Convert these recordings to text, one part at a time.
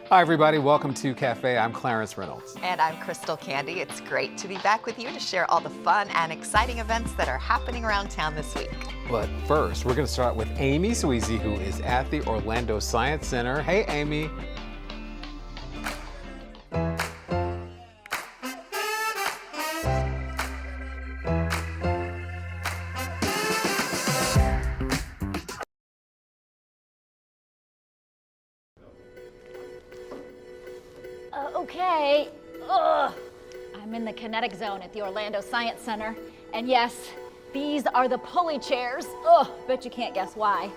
Hi, everybody. Welcome to Cafe. I'm Clarence Reynolds. And I'm Crystal Candy. It's great to be back with you to share all the fun and exciting events that are happening around town this week. But first, we're going to start with Amy Sweezy, who is at the Orlando Science Center. Hey, Amy. Okay. Ugh. I'm in the kinetic zone at the Orlando Science Center. And yes, these are the pulley chairs. Ugh, bet you can't guess why.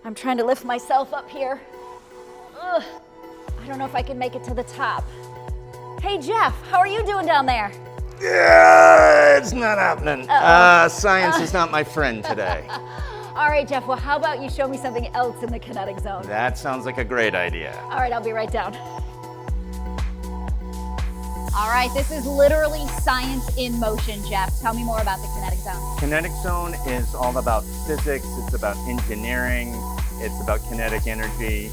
I'm trying to lift myself up here. Ugh. I don't know if I can make it to the top. Hey, Jeff, how are you doing down there? Yeah, it's not happening. Science is not my friend today. All right, Jeff, well, how about you show me something else in the kinetic zone? That sounds like a great idea. All right, I'll be right down. All right, this is literally science in motion, Jeff. Tell me more about the kinetic zone. Kinetic zone is all about physics, it's about engineering, it's about kinetic energy.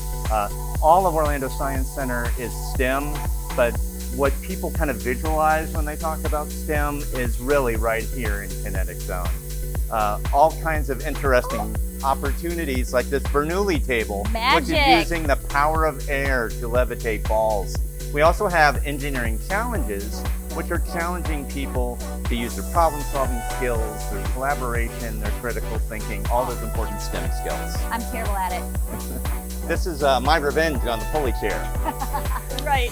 All of Orlando Science Center is STEM, but what people kind of visualize when they talk about STEM is really right here in kinetic zone. All kinds of interesting opportunities like this Bernoulli table, Magic. which is using the power of air to levitate balls. We also have engineering challenges, which are challenging people to use their problem-solving skills, their collaboration, their critical thinking, all those important STEM skills. I'm terrible at it. This is my revenge on the pulley chair. Right.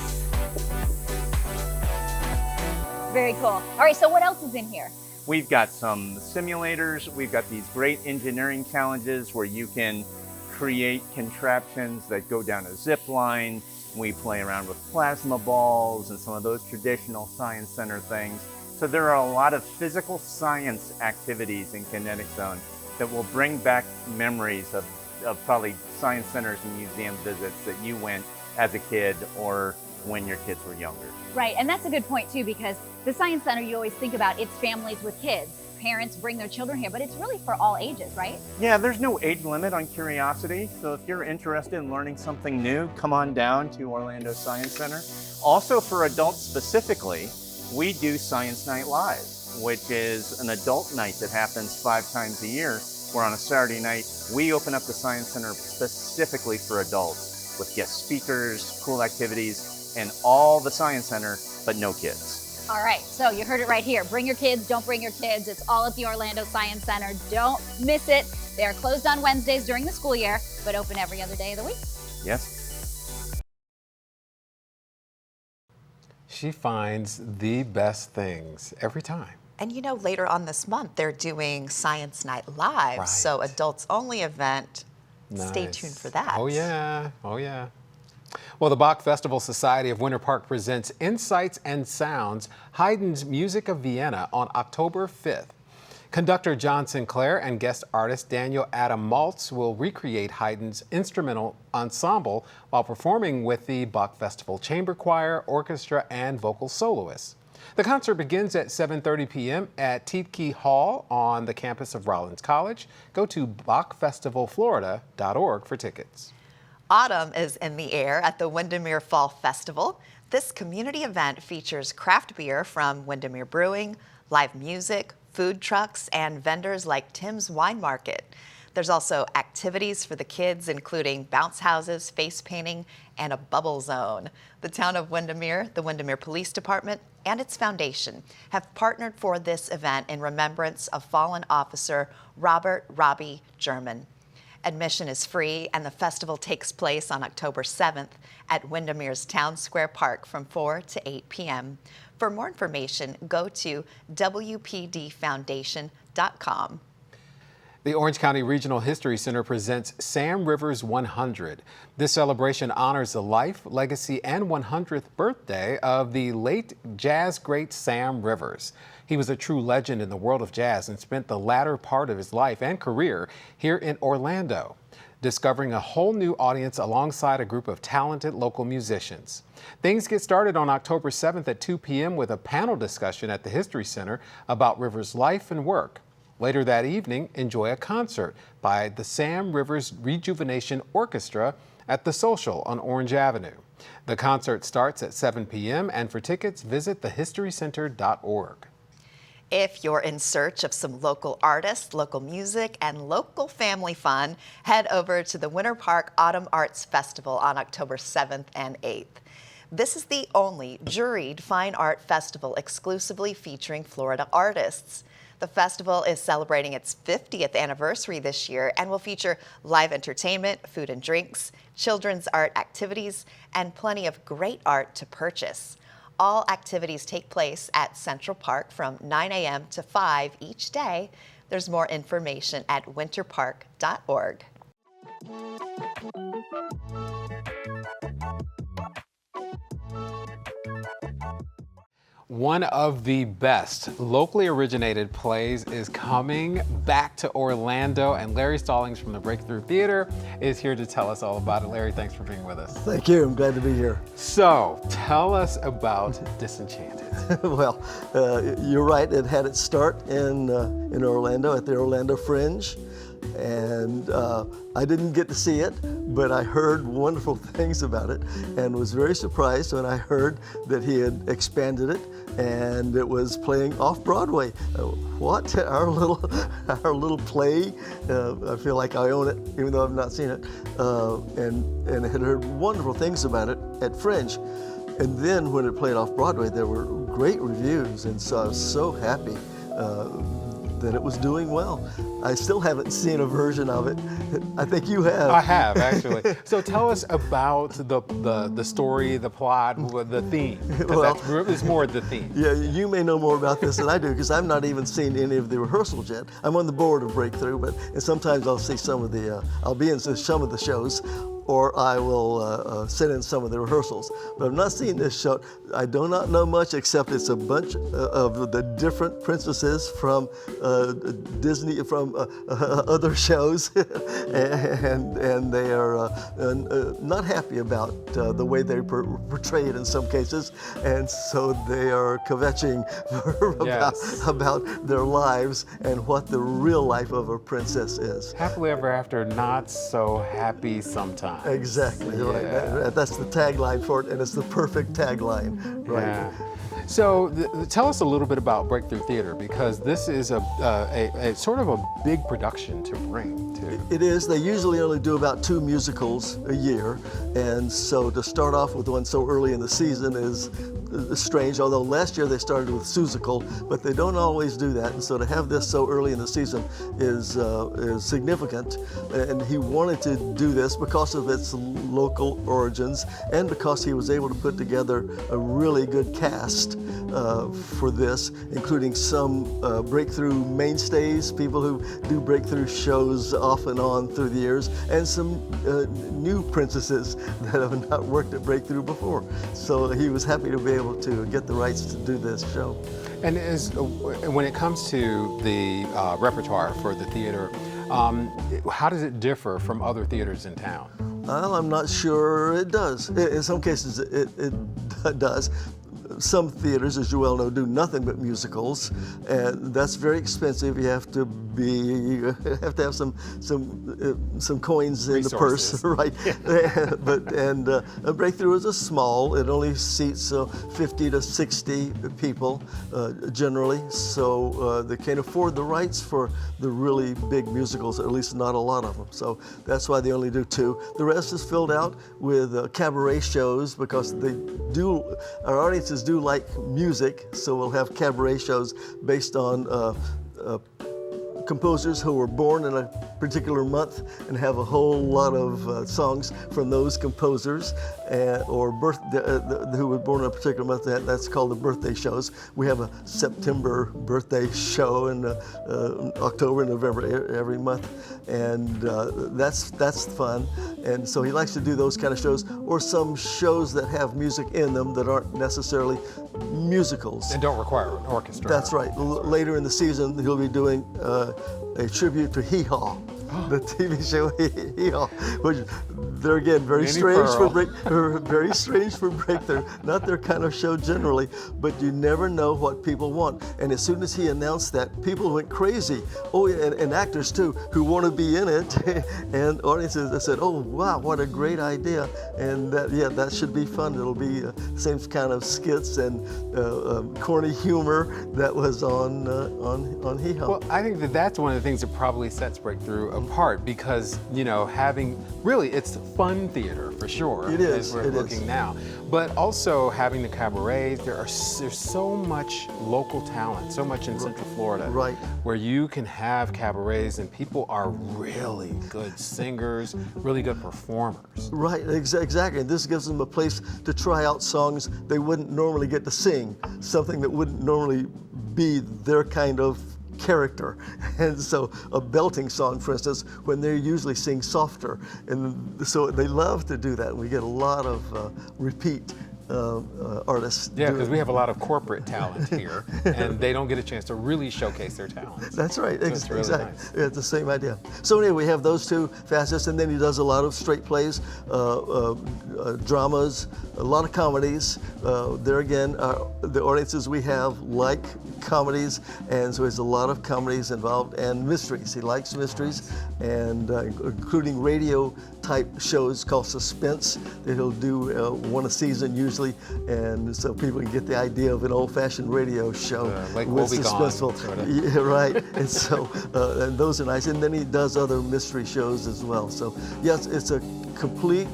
Very cool. All right, so what else is in here? We've got some simulators. We've got these great engineering challenges where you can create contraptions that go down a zip line. We play around with plasma balls and some of those traditional Science Center things. So there are a lot of physical science activities in Kinetic Zone that will bring back memories of probably Science Centers and museum visits that you went as a kid or when your kids were younger. Right, and that's a good point too, because the Science Center, you always think about it's families with kids. Parents bring their children here, but it's really for all ages, right? Yeah, there's no age limit on curiosity. So if you're interested in learning something new, come on down to Orlando Science Center. Also for adults specifically, we do Science Night Live, which is an adult night that happens 5 times a year, where on a Saturday night, we open up the Science Center specifically for adults with guest speakers, cool activities, and all the Science Center, but no kids. All right, so you heard it right here. Bring your kids, don't bring your kids. It's all at the Orlando Science Center. Don't miss it. They are closed on Wednesdays during the school year, but open every other day of the week. Yes. She finds the best things every time. And you know, later on this month, they're doing Science Night Live, Right. so adults only event. Stay Nice. tuned for that. Oh, yeah. Oh, yeah. Well, the Bach Festival Society of Winter Park presents Insights and Sounds, Haydn's Music of Vienna on October 5th. Conductor John Sinclair and guest artist Daniel Adam Maltz will recreate Haydn's instrumental ensemble while performing with the Bach Festival Chamber Choir, Orchestra, and vocal soloists. The concert begins at 7:30 p.m. at Tiedtke Hall on the campus of Rollins College. Go to bachfestivalflorida.org for tickets. Autumn is in the air at the Windermere Fall Festival. This community event features craft beer from Windermere Brewing, live music, food trucks, and vendors like Tim's Wine Market. There's also activities for the kids, including bounce houses, face painting, and a bubble zone. The town of Windermere, the Windermere Police Department, and its foundation have partnered for this event in remembrance of fallen officer Robert Robbie German. Admission is free, and the festival takes place on October 7th at Windermere's Town Square Park from 4 to 8 p.m. For more information, go to wpdfoundation.com. The Orange County Regional History Center presents Sam Rivers 100. This celebration honors the life, legacy, and 100th birthday of the late jazz great Sam Rivers. He was a true legend in the world of jazz and spent the latter part of his life and career here in Orlando, discovering a whole new audience alongside a group of talented local musicians. Things get started on October 7th at 2 p.m. with a panel discussion at the History Center about Rivers' life and work. Later that evening, enjoy a concert by the Sam Rivers Rejuvenation Orchestra at The Social on Orange Avenue. The concert starts at 7 p.m. and for tickets, visit thehistorycenter.org. If you're in search of some local artists, local music, and local family fun, head over to the Winter Park Autumn Arts Festival on October 7th and 8th. This is the only juried fine art festival exclusively featuring Florida artists. The festival is celebrating its 50th anniversary this year and will feature live entertainment, food and drinks, children's art activities, and plenty of great art to purchase. All activities take place at Central Park from 9 a.m. to 5 each day. There's more information at winterpark.org. One of the best locally originated plays is coming back to Orlando, and Larry Stallings from the Breakthrough Theater is here to tell us all about it. Larry, thanks for being with us. Thank you. I'm glad to be here. So, tell us about Disenchanted. Well, you're right. It had its start in Orlando at the Orlando Fringe. And I didn't get to see it, but I heard wonderful things about it and was very surprised when I heard that he had expanded it and it was playing off Broadway. What? Our little play? I feel like I own it, even though I've not seen it. And had heard wonderful things about it at Fringe. And then when it played off Broadway, there were great reviews, and so I was so happy that it was doing well. I still haven't seen a version of it. I think you have. I have, actually. So tell us about the story, the plot, the theme. Well, it's more the theme. Yeah, you may know more about this than I do because I've not even seen any of the rehearsals yet. I'm on the board of Breakthrough, and sometimes I'll see some of the, I'll be in some of the shows, or I will sit in some of the rehearsals. But I've not seen this show. I do not know much except it's a bunch of the different princesses from Disney, from other shows, and they are not happy about the way they portray it in some cases, and so they are kvetching about their lives and what the real life of a princess is. Happily ever after, not so happy sometimes. Exactly, right. That's the tagline for it, and it's the perfect tagline, right? Yeah. So tell us a little bit about Breakthrough Theater, because this is a sort of a big production to bring to. It is. They usually only do about 2 musicals a year, and so to start off with one so early in the season is strange, although last year they started with Seussical, but they don't always do that, and so to have this so early in the season is significant, and he wanted to do this because of its local origins and because he was able to put together a really good cast for this, including some Breakthrough mainstays, people who do Breakthrough shows off and on through the years, and some new princesses that have not worked at Breakthrough before. So he was happy to be able to get the rights to do this show. And when it comes to the repertoire for the theater, how does it differ from other theaters in town? Well, I'm not sure it does. In some cases, it does. Some theaters, as you well know, do nothing but musicals, and that's very expensive. You have to have some coins in the purse, right? But Breakthrough is a small. It only seats 50 to 60 people generally, so they can't afford the rights for the really big musicals. At least not a lot of them. So that's why they only do 2. The rest is filled out with cabaret shows because our audiences do like music, so we'll have cabaret shows based on composers who were born in a particular month and have a whole lot of songs from those composers, or who were born in a particular month. That's called the birthday shows. We have a September birthday show in October and November every month, and that's fun. And so he likes to do those kind of shows, or some shows that have music in them that aren't necessarily musicals. And don't require an orchestra. That's right. Later in the season, he'll be doing a tribute to Hee Haw, the TV show Hee Haw, which They're again very Minnie strange for Pearl. very strange for Breakthrough. Not their kind of show generally, but you never know what people want. And as soon as he announced that, people went crazy. Oh, yeah, and actors too, who want to be in it, and audiences that said, "Oh, wow, what a great idea!" And that should be fun. It'll be same kind of skits and corny humor that was on Hee Haw. Well, I think that's one of the things that probably sets Breakthrough apart because, it's fun theater for sure. It is, As we're it looking is. now. But also having the cabarets, there's so much local talent, so much in Central Florida. Right. Where you can have cabarets and people are really good singers, really good performers. Right, exactly. And this gives them a place to try out songs they wouldn't normally get to sing, something that wouldn't normally be their kind of character. And so a belting song, for instance, when they usually sing softer. And so they love to do that. We get a lot of repeat artists. Yeah, do because it. we have a lot of corporate talent here, and they don't get a chance to really showcase their talents. That's right, So it's really exactly. nice. Yeah, it's the same idea. So anyway, we have those two facets, and then he does a lot of straight plays, dramas, a lot of comedies. There again, the audiences we have like comedies, and so there's a lot of comedies involved, and mysteries. He likes mysteries, and including radio type shows called Suspense that he'll do one a season usually, and so people can get the idea of an old-fashioned radio show Like with Woebegone, suspenseful. sort of. Yeah, right. And so, and those are nice. And then he does other mystery shows as well. So, yes, it's a complete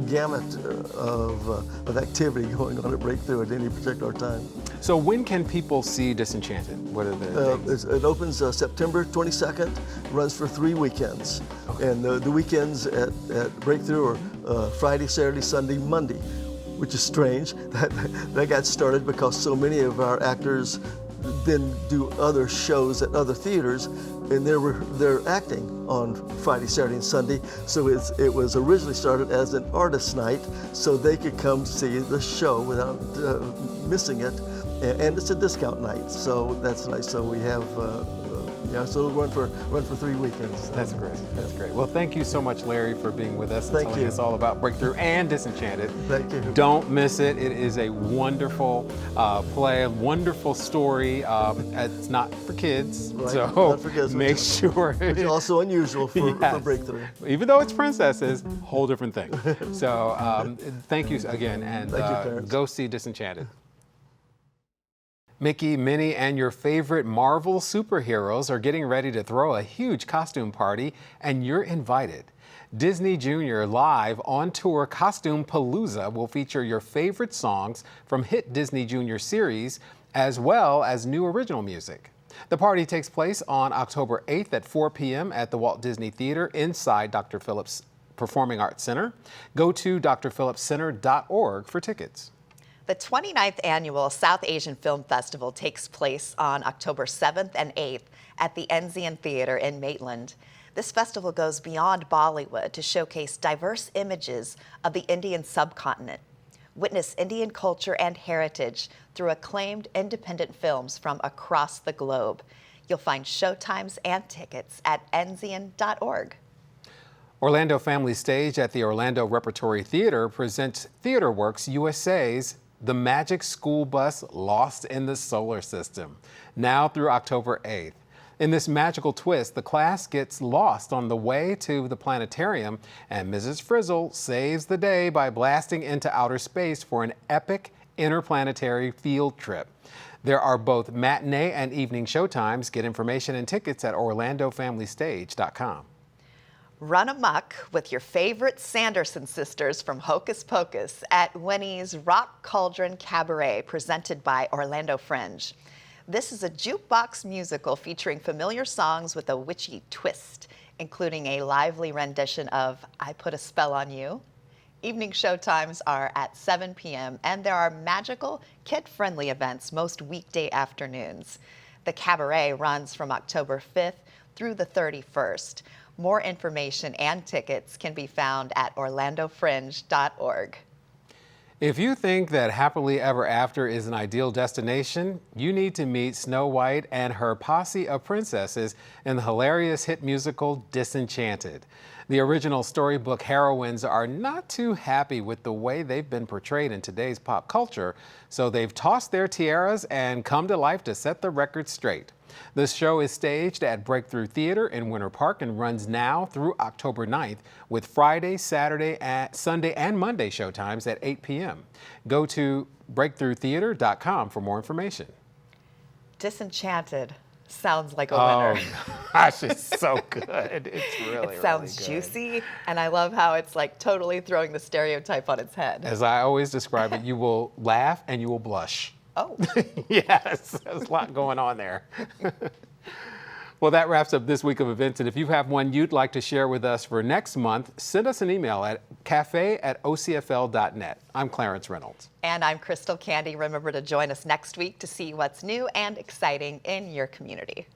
gamut of activity going on at Breakthrough at any particular time. So when can people see Disenchanted? What are the dates? It opens September 22nd, runs for 3 weekends. And the weekends at Breakthrough are Friday, Saturday, Sunday, Monday, which is strange. That got started because so many of our actors then do other shows at other theaters, and they're acting on Friday, Saturday, and Sunday. So it was originally started as an artist night, so they could come see the show without missing it, and it's a discount night, so that's nice. So we have. So it'll run for 3 weekends. That's great. That's great. Well, thank you so much, Larry, for being with us and Thank telling you. us all about Breakthrough and Disenchanted. Thank you. Don't miss it. It is a wonderful play, a wonderful story. It's not for kids, Right, so not for kids, make sure. Which is also unusual for Yes. Breakthrough. Even though it's princesses, whole different thing. So thank you again, and Thank you, Terrence. go see Disenchanted. Mickey, Minnie, and your favorite Marvel superheroes are getting ready to throw a huge costume party, and you're invited. Disney Junior Live on Tour Costume Palooza will feature your favorite songs from hit Disney Junior series, as well as new original music. The party takes place on October 8th at 4 p.m. at the Walt Disney Theater inside Dr. Phillips Performing Arts Center. Go to drphillipscenter.org for tickets. The 29th annual South Asian Film Festival takes place on October 7th and 8th at the Enzian Theater in Maitland. This festival goes beyond Bollywood to showcase diverse images of the Indian subcontinent. Witness Indian culture and heritage through acclaimed independent films from across the globe. You'll find showtimes and tickets at enzian.org. Orlando Family Stage at the Orlando Repertory Theater presents TheaterWorks USA's The Magic School Bus Lost in the Solar System, now through October 8th. In this magical twist, the class gets lost on the way to the planetarium, and Mrs. Frizzle saves the day by blasting into outer space for an epic interplanetary field trip. There are both matinee and evening showtimes. Get information and tickets at orlandofamilystage.com. Run amok with your favorite Sanderson sisters from Hocus Pocus at Winnie's Rock Cauldron Cabaret, presented by Orlando Fringe. This is a jukebox musical featuring familiar songs with a witchy twist, including a lively rendition of I Put a Spell on You. Evening showtimes are at 7 p.m., and there are magical, kid-friendly events most weekday afternoons. The cabaret runs from October 5th through the 31st. More information and tickets can be found at orlandofringe.org. If you think that Happily Ever After is an ideal destination, you need to meet Snow White and her posse of princesses in the hilarious hit musical Disenchanted. The original storybook heroines are not too happy with the way they've been portrayed in today's pop culture, so they've tossed their tiaras and come to life to set the record straight. The show is staged at Breakthrough Theater in Winter Park and runs now through October 9th with Friday, Saturday, Sunday, and Monday showtimes at 8 p.m. Go to breakthroughtheater.com for more information. Disenchanted sounds like a winner. Oh gosh, it's so good. It's really, It sounds really good. juicy, and I love how it's like totally throwing the stereotype on its head. As I always describe it, you will laugh and you will blush. Oh. Yes, there's a lot going on there. Well, that wraps up this week of events. And if you have one you'd like to share with us for next month, send us an email at cafe@ocfl.net. I'm Clarence Reynolds. And I'm Crystal Candy. Remember to join us next week to see what's new and exciting in your community.